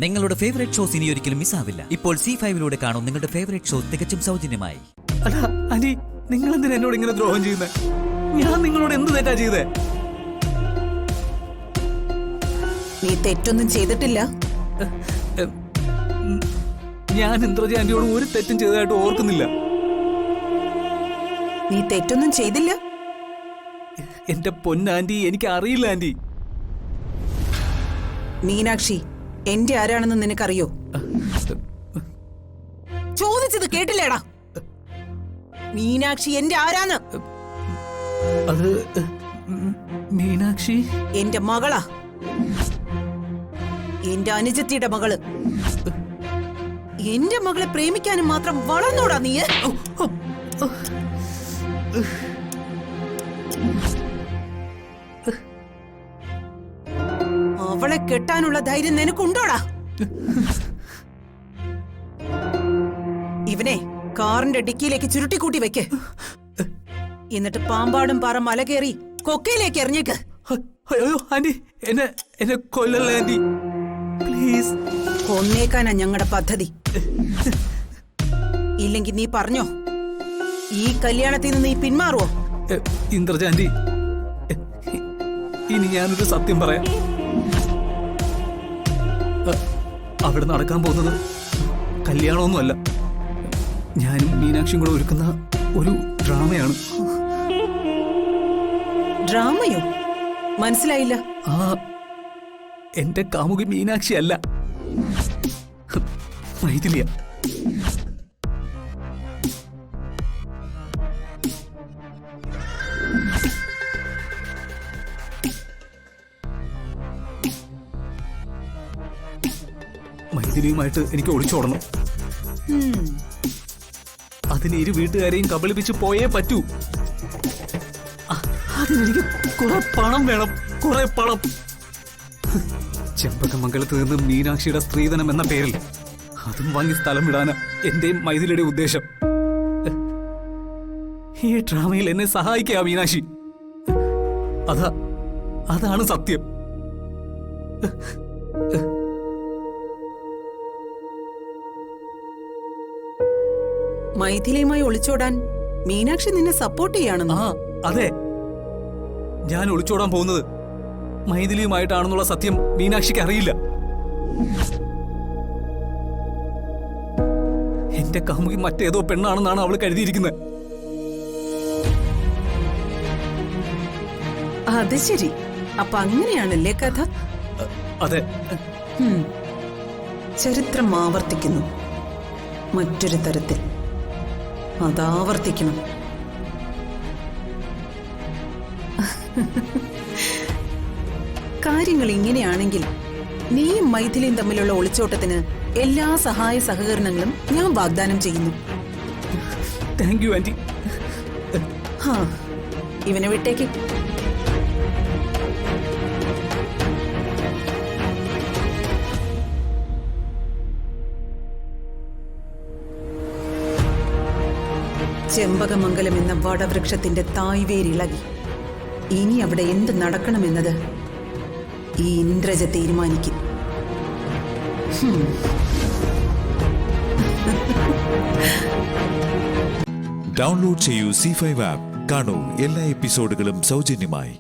നിങ്ങളുടെ favourite shows ഇനി ഒരിക്കലും മിസ്സാവില്ല. ഇപ്പോൾ C5 കാണും നിങ്ങളുടെ ഫേവറേറ്റ് ഷോ തികച്ചും സൗജന്യമായി. അല്ല ആന്റി, നിങ്ങൾ എന്തിനാ എന്നോട് ഇങ്ങനെ ദ്രോഹം ചെയ്യുന്നത്? ഞാൻ നിങ്ങളോട് എന്ത് തെറ്റാ ചെയ്തേ? നീ തെറ്റൊന്നും ചെയ്തിട്ടില്ല. ഞാൻ ഇന്ദ്രജ ആന്റിയോട് ഒരു തെറ്റും ചെയ്തതായിട്ട് ഓർക്കുന്നില്ല. നീ തെറ്റൊന്നും ചെയ്തില്ല. എന്റെ പൊന്നാന്റി, എനിക്ക് അറിയില്ല ആന്റി. മീനാക്ഷി എന്റെ ആരാണെന്ന് നിനക്കറിയോ? ചോദിച്ചത് കേട്ടില്ലേടാ? മീനാക്ഷി എന്റെ ആരാന്ന്? അത് മീനാക്ഷി എന്റെ മകളാ, എന്റെ അനുജത്തിയുടെ മകള്. എന്റെ മകളെ പ്രേമിക്കാനും മാത്രം വളർന്നോടാ നീ? അവളെ കെട്ടാനുള്ള ധൈര്യം നിനക്കുണ്ടോടാ? ഇവനെ കാറിന്റെ ഡിക്കിയിലേക്ക് ചുരുട്ടിക്കൂട്ടി വെക്ക്. എന്നിട്ട് പാമ്പാടും പാറ മല കയറി കൊക്കയിലേക്ക് എറിഞ്ഞേക്ക്. അയ്യോ ആന്റി, എന്നെ കൊല്ലല്ലേ ആന്റി, പ്ലീസ്. കൊന്നേക്കാനാ ഞങ്ങളുടെ പദ്ധതി. ഇല്ലെങ്കിൽ നീ പറഞ്ഞോ, ഈ കല്യാണത്തിൽ നിന്ന് നീ പിന്മാറുവോ? ഇന്ദ്രജ ആന്റി, ഇനി ഞാനൊരു സത്യം പറയാം. അവിടെ നടക്കാൻ പോകുന്നത് കല്യാണമൊന്നുമല്ല, ഞാനും മീനാക്ഷിയും കൂടെ ഒരുക്കുന്ന ഒരു ഡ്രാമയാണ്. ഡ്രാമയോ? മനസ്സിലായില്ല. എന്റെ കാമുകി മീനാക്ഷി അല്ല, മൈഥിലിയ. മൈഥിലിയുമായിട്ട് എനിക്ക് ഒളിച്ചോടണം. അതിന് ഇരു വീട്ടുകാരെയും കബളിപ്പിച്ച് പോയേ പറ്റൂ. അതിനെനിക്ക് കുറെ പണം വേണം, കുറെ പണം. ചെമ്പകമംഗലത്ത് നിന്ന് മീനാക്ഷിയുടെ സ്ത്രീധനം എന്ന പേരിൽ അതും വാങ്ങി സ്ഥലം വിടാനാ എന്റെയും മൈഥിലിയുടെ ഉദ്ദേശം. ഈ ഡ്രാമയിൽ എന്നെ സഹായിക്കുക മീനാക്ഷി, അതാണ് സത്യം. മൈഥിലിയുമായി ഒളിച്ചോടാൻ മീനാക്ഷി നിന്നെ സപ്പോർട്ട് ചെയ്യാണെന്നോ? അതെ, ഞാൻ ഒളിച്ചോടാൻ പോകുന്നത് മൈഥിലിയുമായിട്ടാണെന്നുള്ള സത്യം മീനാക്ഷിക്ക് അറിയില്ല. എന്റെ കാമുകി മറ്റേതോ പെണ്ണാണെന്നാണ് അവൾ കരുതിയിരിക്കുന്നത്. അത് ശരി, അപ്പൊ അങ്ങനെയാണല്ലേ കഥ? അതെ. ചരിത്രം ആവർത്തിക്കുന്നു, മറ്റൊരു തരത്തിൽ. അതാവർത്തിക്കണം. കാര്യങ്ങൾ ഇങ്ങനെയാണെങ്കിൽ നീയും മൈഥിലിയും തമ്മിലുള്ള ഒളിച്ചോട്ടത്തിന് എല്ലാ സഹായ സഹകരണങ്ങളും ഞാൻ വാഗ്ദാനം ചെയ്യുന്നു. Thank you aunty. ഇവനെ വിട്ടേക്ക്. ചെമ്പകമംഗലം എന്ന വടവൃക്ഷത്തിന്റെ തായ്വേരിളകി. ഇനി അവിടെ എന്ത് നടക്കണമെന്നത് ഈ ഇന്ദ്രജ തീരുമാനിക്കും. ഡൗൺലോഡ് ചെയ്യൂ C5 ആപ്പ്. കാണൂ എല്ലാ എപ്പിസോഡുകളും സൗജന്യമായി.